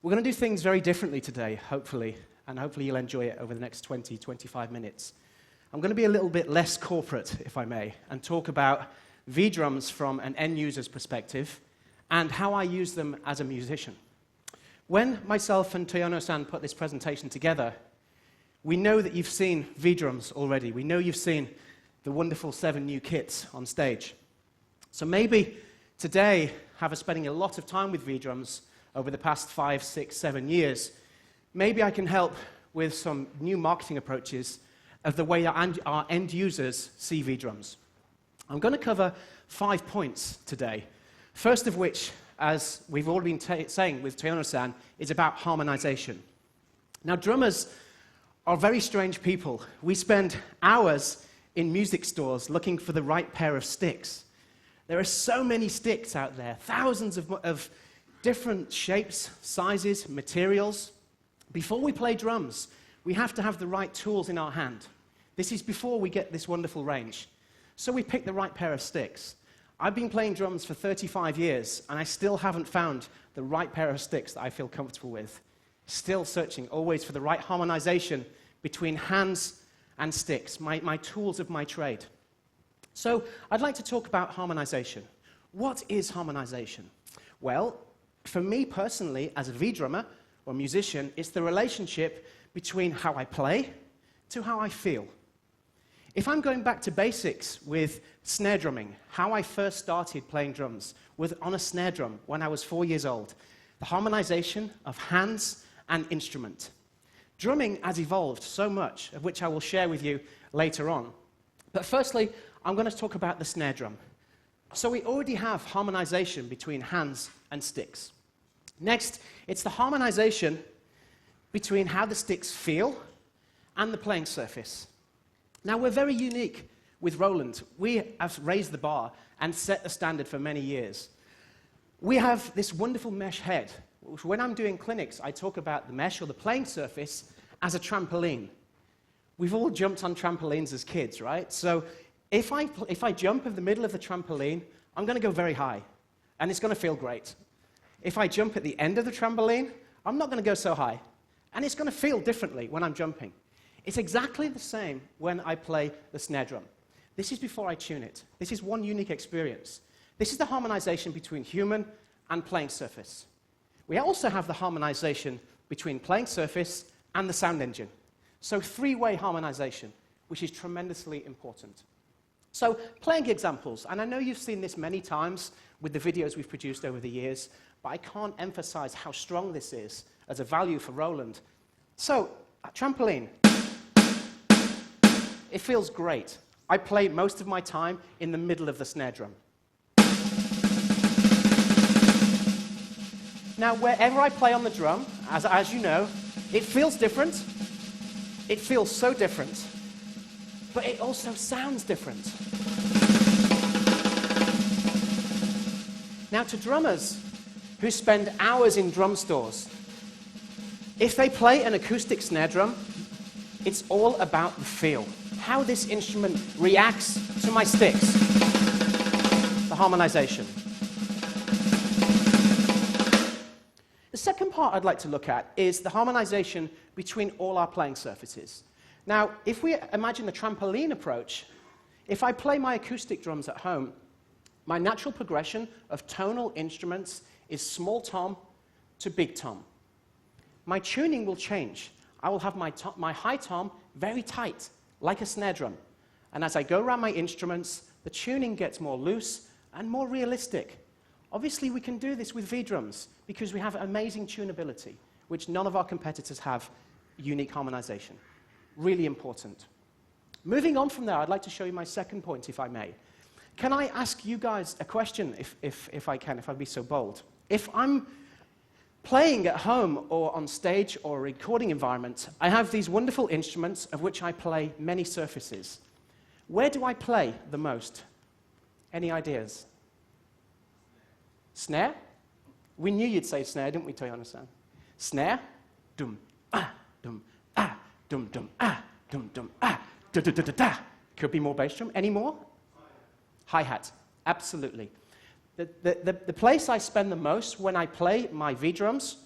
We're going to do things very differently today, hopefully, and hopefully you'll enjoy it over the next 20, 25 minutes. I'm going to be a little bit less corporate, if I may, and talk about V-drums from an end user's perspective and how I use them as a musician. When myself and Toyono-san put this presentation together, we know that you've seen V-drums already. We know you've seen the wonderful 7 new kits on stage. So maybe today, after spending a lot of time with V-drums over the past 5, 6, 7 years, maybe I can help with some new marketing approaches of the way our end users see V-drums. I'm going to cover 5 points today. First of which, as we've already been saying with Toyono-san, is about harmonization. Now, drummers are very strange people. We spend hours in music stores looking for the right pair of sticks. There are so many sticks out there, thousands of different shapes, sizes, materials. Before we play drums, we have to have the right tools in our hand. This is before we get this wonderful range. So we pick the right pair of sticks. I've been playing drums for 35 years, and I still haven't found the right pair of sticks that I feel comfortable with. Still searching, always for the right harmonization between hands and sticks, my tools of my trade. So I'd like to talk about harmonization. What is harmonization? Well, for me personally, as a V-drummer or musician, it's the relationship between how I play to how I feel. If I'm going back to basics with snare drumming, how I first started playing drums was on a snare drum when I was 4 years old. The harmonization of hands and instrument. Drumming has evolved so much, of which I will share with you later on. But firstly, I'm going to talk about the snare drum. So we already have harmonization between hands and sticks. Next, it's the harmonization between how the sticks feel and the playing surface. Now, we're very unique with Roland. We have raised the bar and set the standard for many years. We have this wonderful mesh head, which when I'm doing clinics, I talk about the mesh or the playing surface as a trampoline. We've all jumped on trampolines as kids, right? So if I jump in the middle of the trampoline, I'm going to go very high, and it's going to feel great. If I jump at the end of the trampoline, I'm not going to go so high, and it's going to feel differently when I'm jumping. It's exactly the same when I play the snare drum. This is before I tune it. This is one unique experience. This is the harmonization between human and playing surface. We also have the harmonization between playing surface and the sound engine. So three-way harmonization, which is tremendously important. So playing examples, and I know you've seen this many times with the videos we've produced over the years, but I can't emphasize how strong this is as a value for Roland. So, a trampoline. It feels great. I play most of my time in the middle of the snare drum. Now, wherever I play on the drum, as you know, it feels different. It feels so different. But it also sounds different. Now, to drummers who spend hours in drum stores, if they play an acoustic snare drum, it's all about the feel, how this instrument reacts to my sticks, the harmonization. The second part I'd like to look at is the harmonization between all our playing surfaces. Now, if we imagine the trampoline approach, if I play my acoustic drums at home, my natural progression of tonal instruments is small tom to big tom. My tuning will change. I will have my high tom very tight, like a snare drum. And as I go around my instruments, the tuning gets more loose and more realistic. Obviously, we can do this with V-drums because we have amazing tunability, which none of our competitors have unique harmonization. Really important. Moving on from there, I'd like to show you my second point, if I may. Can I ask you guys a question, if I can, if I'd be so bold? If I'm playing at home or on stage or a recording environment, I have these wonderful instruments of which I play many surfaces. Where do I play the most? Any ideas? Snare? We knew you'd say snare, didn't we, Toyono-san? Snare? Dum, ah, dum, ah, dum, dum, ah, dum, dum, ah, da, da, da, da, da. Could be more bass drum. Any more? Hi-hat. Absolutely. The place I spend the most when I play my V-drums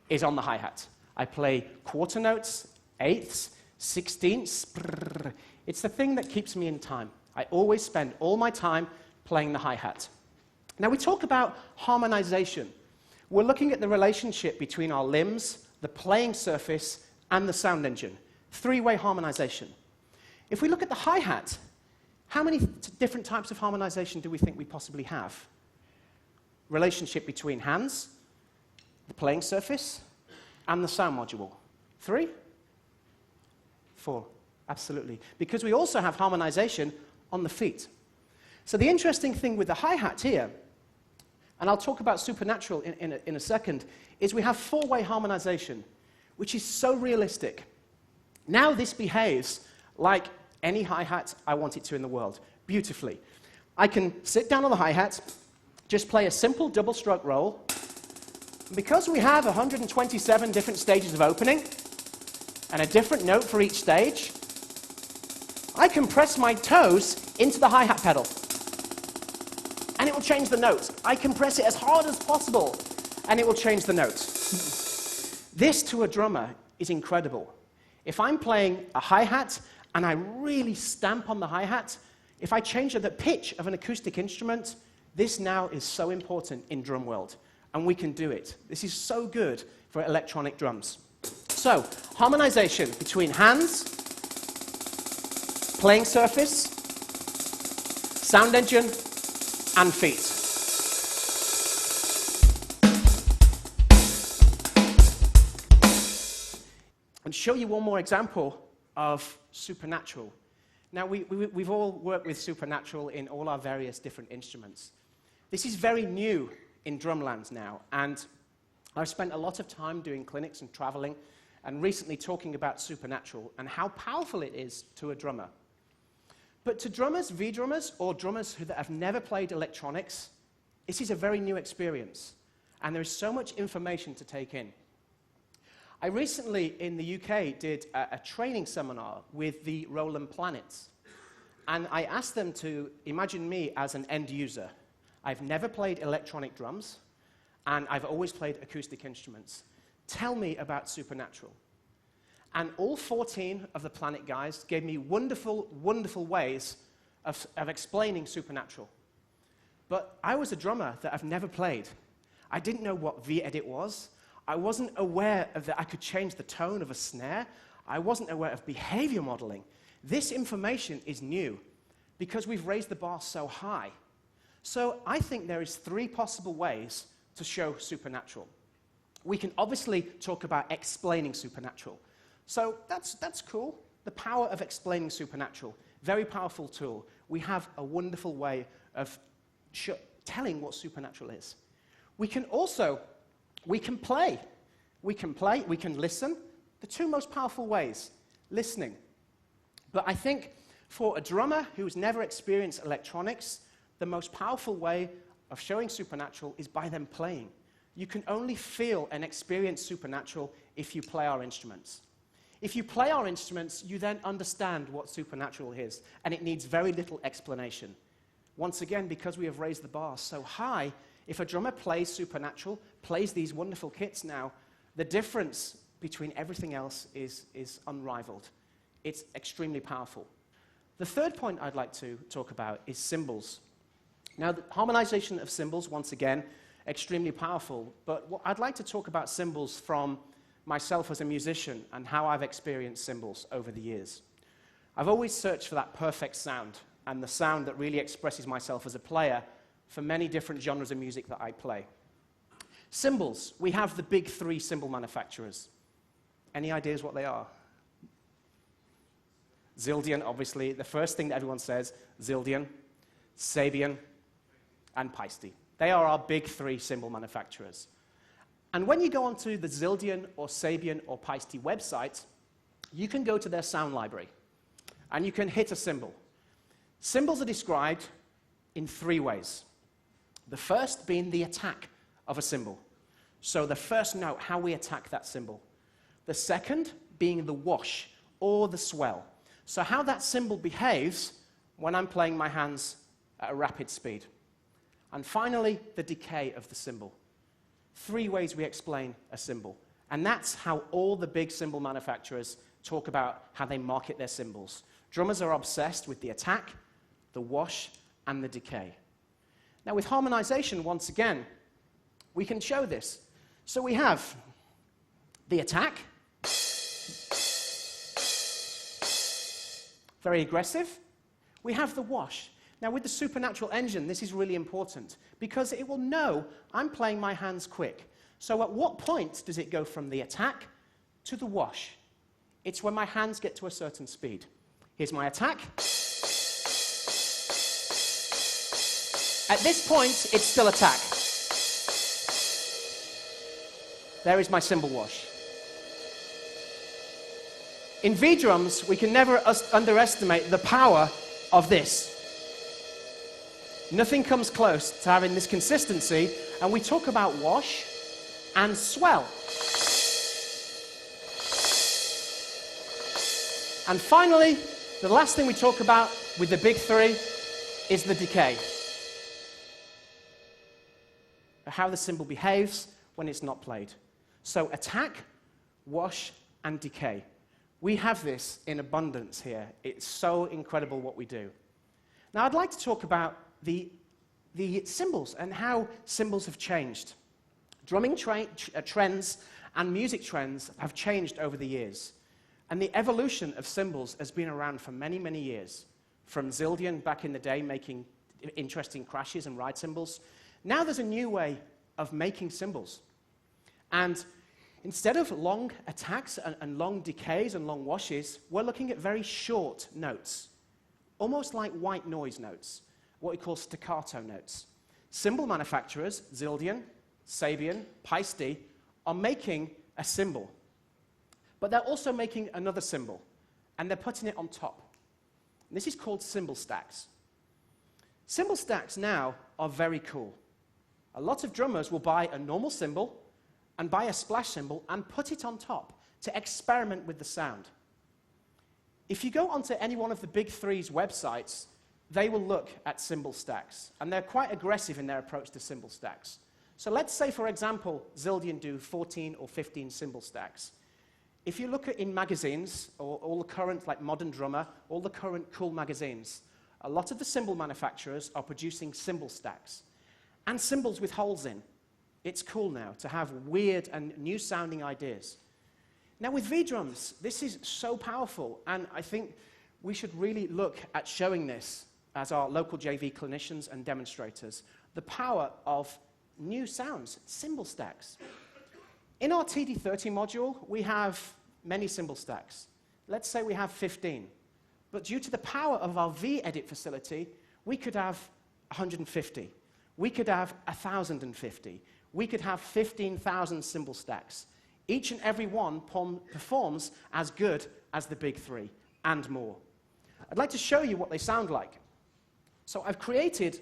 is on the hi-hat. I play quarter notes, eighths, sixteenths. Brrr. It's the thing that keeps me in time. I always spend all my time playing the hi-hat. Now, we talk about harmonization. We're looking at the relationship between our limbs, the playing surface, and the sound engine. Three-way harmonization. If we look at the hi-hat, how many different types of harmonization do we think we possibly have? Relationship between hands, the playing surface, and the sound module. 3? 4. Absolutely. Because we also have harmonization on the feet. So the interesting thing with the hi-hat here, and I'll talk about SuperNATURAL in a second, is we have four-way harmonization, which is so realistic. Now this behaves like any hi-hat I want it to in the world, beautifully. I can sit down on the hi-hat, just play a simple double stroke roll. Because we have 127 different stages of opening and a different note for each stage, I can press my toes into the hi-hat pedal and it will change the note. I can press it as hard as possible and it will change the note. This to a drummer is incredible. If I'm playing a hi-hat and I really stamp on the hi-hat, if I change the pitch of an acoustic instrument, this now is so important in drum world, and we can do it. This is so good for electronic drums. So, harmonization between hands, playing surface, sound engine, and feet. And show you one more example of SuperNATURAL. Now, we've all worked with SuperNATURAL in all our various different instruments. This is very new in drumland now, and I've spent a lot of time doing clinics and traveling, and recently talking about SuperNATURAL and how powerful it is to a drummer. But to drummers, V-drummers, or drummers who have never played electronics, this is a very new experience, and there is so much information to take in. I recently, in the UK, did a training seminar with the Roland Planets, and I asked them to imagine me as an end user. I've never played electronic drums, and I've always played acoustic instruments. Tell me about SuperNATURAL. And all 14 of the Planet guys gave me wonderful, wonderful ways of explaining SuperNATURAL. But I was a drummer that I've never played. I didn't know what V-Edit was. I wasn't aware of that I could change the tone of a snare. I wasn't aware of behavior modeling. This information is new because we've raised the bar so high. So I think there is 3 possible ways to show SuperNATURAL. We can obviously talk about explaining SuperNATURAL. So that's cool. The power of explaining SuperNATURAL, very powerful tool. We have a wonderful way of telling what SuperNATURAL is. We can play. We can play, we can listen. The 2 most powerful ways, listening. But I think for a drummer who's never experienced electronics, the most powerful way of showing SuperNATURAL is by them playing. You can only feel and experience SuperNATURAL if you play our instruments. If you play our instruments, you then understand what SuperNATURAL is, and it needs very little explanation. Once again, because we have raised the bar so high, if a drummer plays SuperNATURAL, plays these wonderful kits now, the difference between everything else is unrivaled. It's extremely powerful. The third point I'd like to talk about is cymbals. Now, the harmonization of cymbals, once again, extremely powerful, but I'd like to talk about cymbals from myself as a musician and how I've experienced cymbals over the years. I've always searched for that perfect sound, and the sound that really expresses myself as a player for many different genres of music that I play. Cymbals, we have the big 3 cymbal manufacturers. Any ideas what they are? Zildjian, obviously, the first thing that everyone says, Zildjian, Sabian, and Paiste. They are our big 3 cymbal manufacturers. And when you go onto the Zildjian or Sabian or Paiste website, you can go to their sound library, and you can hit a cymbal. Cymbals are described in 3 ways. The first being the attack of a cymbal. So the first note, how we attack that cymbal. The second being the wash or the swell. So how that cymbal behaves when I'm playing my hands at a rapid speed. And finally, the decay of the cymbal. 3 ways we explain a cymbal. And that's how all the big cymbal manufacturers talk about how they market their cymbals. Drummers are obsessed with the attack, the wash, and the decay. Now with harmonization, once again, we can show this. So we have the attack, very aggressive. We have the wash. Now with the SuperNATURAL engine, this is really important because it will know I'm playing my hands quick. So at what point does it go from the attack to the wash? It's when my hands get to a certain speed. Here's my attack. At this point, it's still attack. There is my cymbal wash. In V-Drums, we can never underestimate the power of this. Nothing comes close to having this consistency, and we talk about wash and swell. And finally, the last thing we talk about with the big three is the decay. How the cymbal behaves when it's not played. So attack, wash, and decay. We have this in abundance here. It's so incredible what we do. Now I'd like to talk about the cymbals and how cymbals have changed. Drumming trends and music trends have changed over the years. And the evolution of cymbals has been around for many, many years. From Zildjian back in the day making interesting crashes and ride cymbals. Now there's a new way of making cymbals. And instead of long attacks and long decays and long washes, we're looking at very short notes, almost like white noise notes, what we call staccato notes. Cymbal manufacturers, Zildjian, Sabian, Paiste, are making a cymbal. But they're also making another cymbal, and they're putting it on top. And this is called cymbal stacks. Cymbal stacks now are very cool. A lot of drummers will buy a normal cymbal and buy a splash cymbal and put it on top to experiment with the sound. If you go onto any one of the big three's websites, they will look at cymbal stacks, and they're quite aggressive in their approach to cymbal stacks. So let's say, for example, Zildjian do 14 or 15 cymbal stacks. If you look at in magazines, or all the current, like Modern Drummer, all the current cool magazines, a lot of the cymbal manufacturers are producing cymbal stacks. And cymbals with holes in. It's cool now to have weird and new sounding ideas. Now with V-Drums, this is so powerful, and I think we should really look at showing this as our local JV clinicians and demonstrators, the power of new sounds, cymbal stacks. In our TD30 module, we have many cymbal stacks. Let's say we have 15. But due to the power of our V-Edit facility, we could have 150. We could have 1,050. We could have 15,000 cymbal stacks. Each and every one performs as good as the big three, and more. I'd like to show you what they sound like. So I've created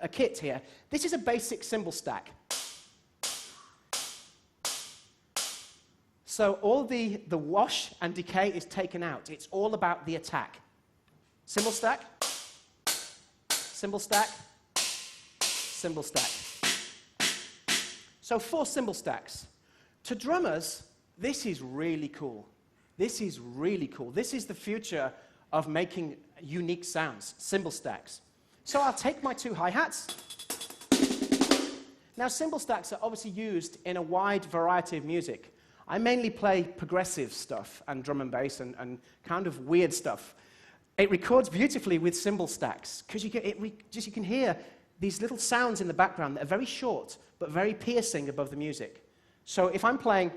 a kit here. This is a basic cymbal stack. So all the wash and decay is taken out. It's all about the attack. Cymbal stack, cymbal stack, cymbal stack. So 4 cymbal stacks. To drummers, this is really cool. This is really cool. This is the future of making unique sounds, cymbal stacks. So I'll take my 2 hi-hats. Now cymbal stacks are obviously used in a wide variety of music. I mainly play progressive stuff and drum and bass and kind of weird stuff. It records beautifully with cymbal stacks because you can hear these little sounds in the background that are very short but very piercing above the music. So if I'm playing,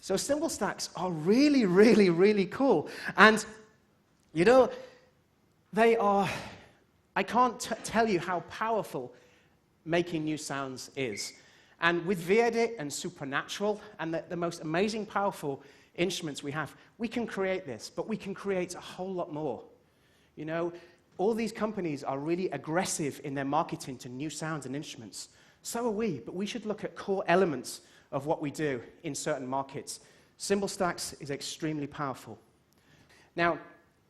so cymbal stacks are really, really, really cool. And, you know, they are, I can't tell you how powerful making new sounds is. And with V-Edit and SuperNATURAL, and the most amazing powerful instruments we have. We can create this, but we can create a whole lot more. You know, all these companies are really aggressive in their marketing to new sounds and instruments. So are we, but we should look at core elements of what we do in certain markets. Cymbal stacks is extremely powerful. Now,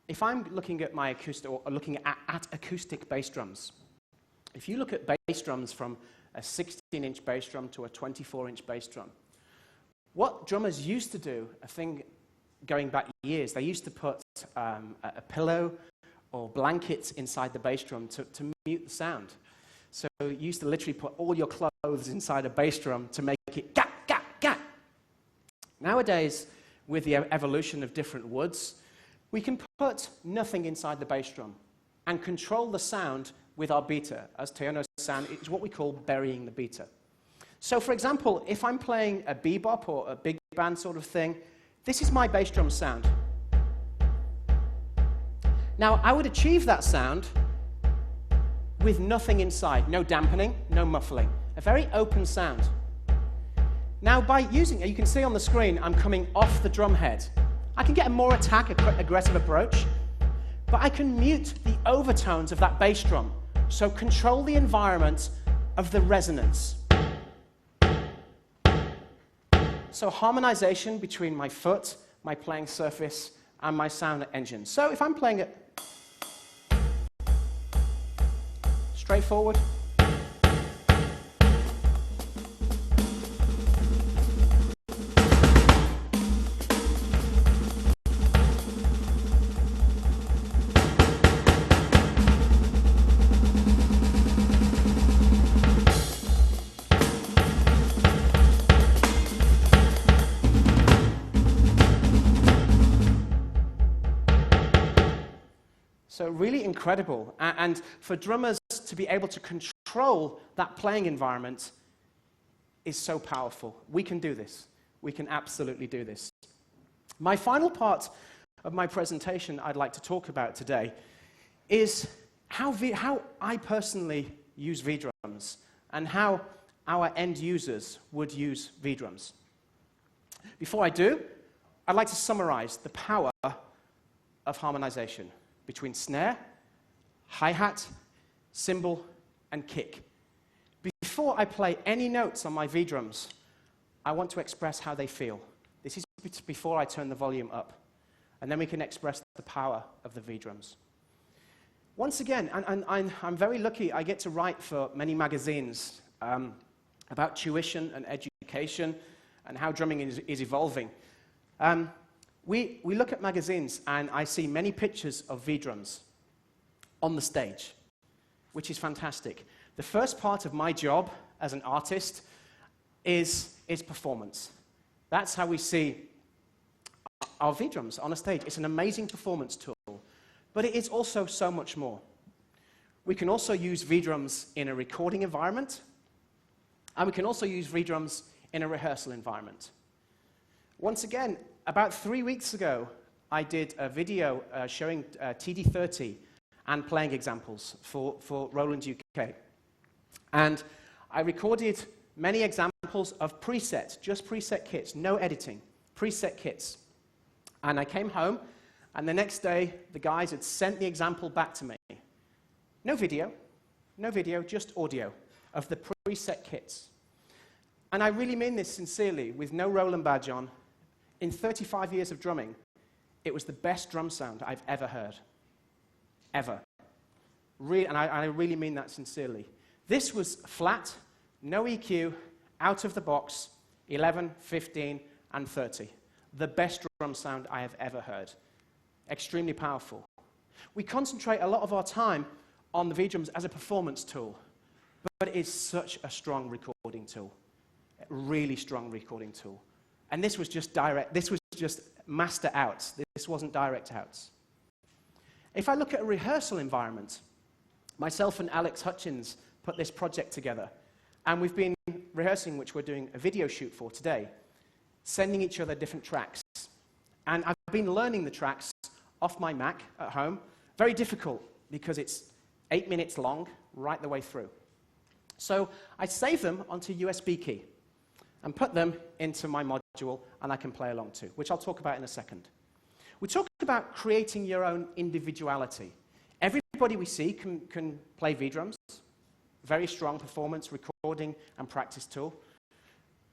if I'm looking at my acoustic, or looking at acoustic bass drums, if you look at bass drums from a 16-inch bass drum to a 24-inch bass drum, what drummers used to do, a thing going back years, they used to put a pillow or blankets inside the bass drum to mute the sound. So you used to literally put all your clothes inside a bass drum to make it gap, gap, gap. Nowadays, with the evolution of different woods, we can put nothing inside the bass drum and control the sound with our beater. As Teono's sound, it's what we call burying the beater. So for example, if I'm playing a bebop or a big band sort of thing, this is my bass drum sound. Now, I would achieve that sound with nothing inside, no dampening, no muffling, a very open sound. Now, by using it, you can see on the screen, I'm coming off the drum head. I can get a more aggressive approach, but I can mute the overtones of that bass drum, so control the environment of the resonance. So harmonization between my foot, my playing surface, and my sound engine. So if I'm playing it straightforward, so really incredible. And for drummers to be able to control that playing environment is so powerful. We can do this. We can absolutely do this. My final part of my presentation I'd like to talk about today is how I personally use V-drums and how our end users would use V-drums. Before I do, I'd like to summarize the power of harmonization between snare, hi-hat, cymbal, and kick. Before I play any notes on my V-drums, I want to express how they feel. This is before I turn the volume up. And then we can express the power of the V-drums. Once again, and I'm very lucky, I get to write for many magazines about tuition and education and how drumming is evolving. We look at magazines, and I see many pictures of V-drums on the stage, which is fantastic. The first part of my job as an artist is performance. That's how we see our V-drums on a stage. It's an amazing performance tool, but it is also so much more. We can also use V-drums in a recording environment, and we can also use V-drums in a rehearsal environment. Once again, about 3 weeks ago, I did a video showing TD30 and playing examples for Roland UK. And I recorded many examples of presets, just preset kits, no editing, preset kits. And I came home, and the next day, the guys had sent the example back to me. No video, just audio of the preset kits. And I really mean this sincerely, with no Roland badge on. In 35 years of drumming, it was the best drum sound I've ever heard. Ever. And I really mean that sincerely. This was flat, no EQ, out of the box, 11, 15, and 30. The best drum sound I have ever heard. Extremely powerful. We concentrate a lot of our time on the V-drums as a performance tool, but it is such a strong recording tool. A really strong recording tool. And this was just direct, this was just master outs. This wasn't direct outs. If I look at a rehearsal environment, myself and Alex Hutchins put this project together. And we've been rehearsing, which we're doing a video shoot for today, sending each other different tracks. And I've been learning the tracks off my Mac at home. Very difficult, because it's 8 minutes long, right the way through. So I save them onto USB key and put them into my modules. module, and I can play along too, which I'll talk about in a second. We talked about creating your own individuality. Everybody we see can play V-drums, very strong performance, recording, and practice tool.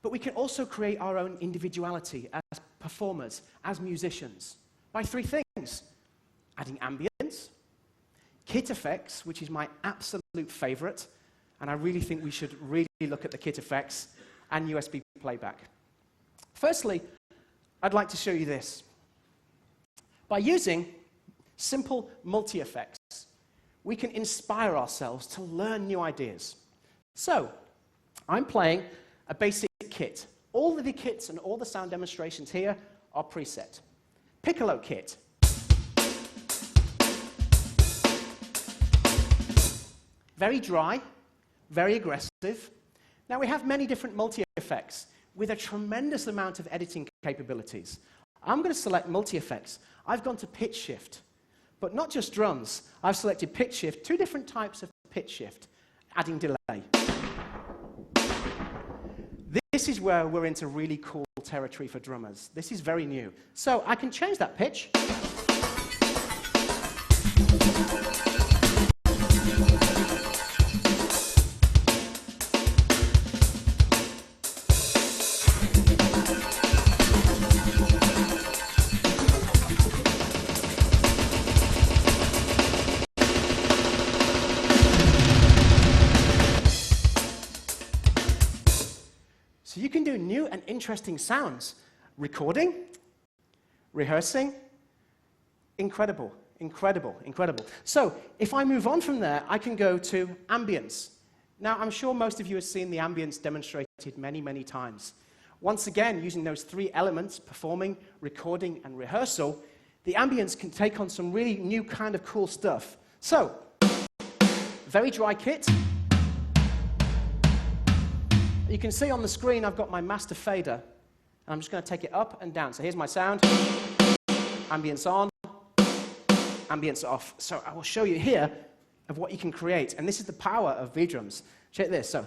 But we can also create our own individuality as performers, as musicians, by three things: adding ambience, kit effects, which is my absolute favorite, and I really think we should really look at the kit effects, and USB playback. Firstly, I'd like to show you this. By using simple multi-effects, we can inspire ourselves to learn new ideas. So, I'm playing a basic kit. All of the kits and all the sound demonstrations here are preset. Piccolo kit. Very dry, very aggressive. Now, we have many different multi-effects with a tremendous amount of editing capabilities. I'm going to select multi-effects. I've gone to pitch shift. But not just drums. I've selected pitch shift, two different types of pitch shift, adding delay. This is where we're into really cool territory for drummers. This is very new. So I can change that pitch. So you can do new and interesting sounds. Recording, rehearsing, incredible, incredible, incredible. So if I move on from there, I can go to ambience. Now, I'm sure most of you have seen the ambience demonstrated many, many times. Once again, using those three elements, performing, recording, and rehearsal, the ambience can take on some really new kind of cool stuff. So, very dry kit. You can see on the screen I've got my master fader, and I'm just going to take it up and down. So here's my sound, ambience on, ambience off. So I will show you here of what you can create, and this is the power of V-drums. Check this. So.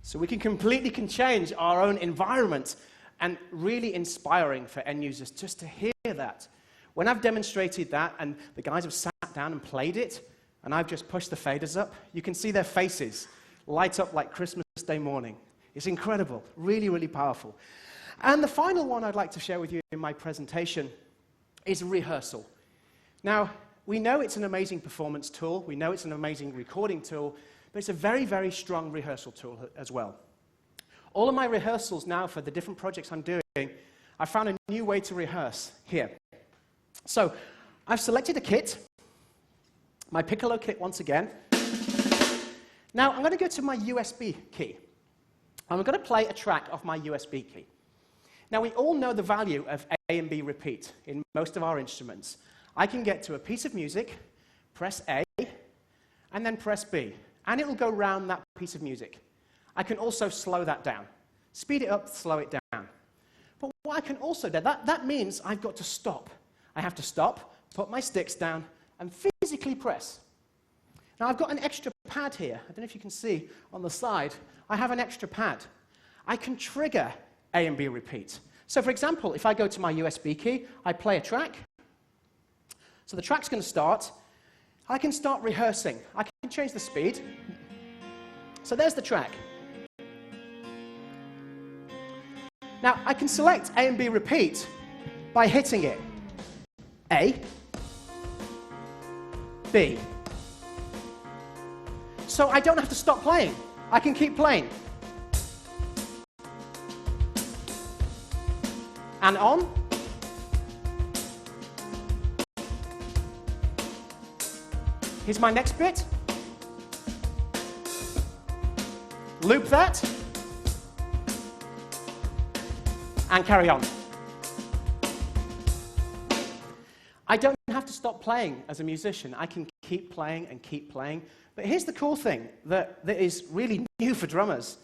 So we can completely change our own environment, and really inspiring for end users just to hear that. When I've demonstrated that and the guys have sat down and played it, and I've just pushed the faders up, you can see their faces light up like Christmas Day morning. It's incredible, really, really powerful. And the final one I'd like to share with you in my presentation is rehearsal. Now, we know it's an amazing performance tool, we know it's an amazing recording tool, but it's a very, very strong rehearsal tool as well. All of my rehearsals now for the different projects I'm doing, I found a new way to rehearse here. So I've selected a kit, my piccolo kit once again. Now I'm going to go to my USB key. I'm going to play a track off my USB key. Now we all know the value of A and B repeat in most of our instruments. I can get to a piece of music, press A, and then press B. And it will go round that piece of music. I can also slow that down. Speed it up, slow it down. But what I can also do, that means I've got to stop. I have to stop, put my sticks down, and physically press. Now I've got an extra pad here. I don't know if you can see on the side. I have an extra pad. I can trigger A and B repeat. So for example, if I go to my USB key, I play a track. So the track's going to start. I can start rehearsing. I can change the speed. So there's the track. Now, I can select A and B repeat by hitting it. A, B. So I don't have to stop playing. I can keep playing. And on. Here's my next bit. Loop that. And carry on. I don't have to stop playing as a musician. I can keep playing and keep playing. But here's the cool thing that is really new for drummers.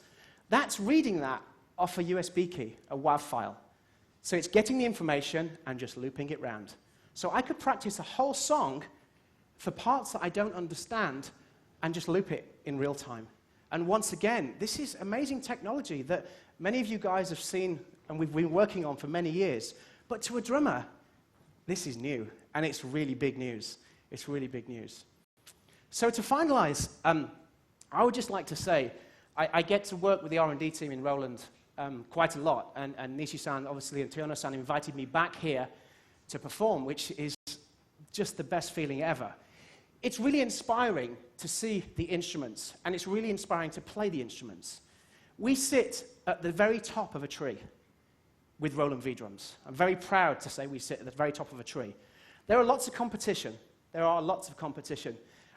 That's reading that off a USB key, a WAV file. So it's getting the information and just looping it round. So I could practice a whole song for parts that I don't understand and just loop it in real time. And once again, this is amazing technology that many of you guys have seen and we've been working on for many years. But to a drummer, this is new, and it's really big news. It's really big news. So to finalize, I would just like to say, I get to work with the R&D team in Roland quite a lot, and Nishi-san, obviously, and Toyono-san invited me back here to perform, which is just the best feeling ever. It's really inspiring to see the instruments, and it's really inspiring to play the instruments. We sit at the very top of a tree with Roland V-Drums. I'm very proud to say we sit at the very top of a tree. There are lots of competition. There are lots of competition.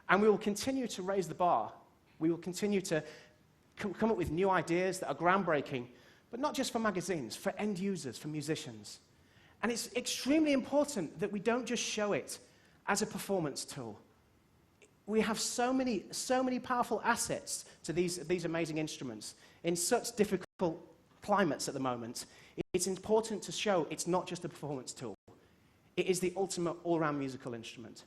And we will continue to raise the bar. We will continue to come up with new ideas that are groundbreaking, but not just for magazines, for end users, for musicians. And it's extremely important that we don't just show it as a performance tool. We have so many powerful assets to these amazing instruments in such difficult climates at the moment. It's important to show it's not just a performance tool. It is the ultimate all-round musical instrument.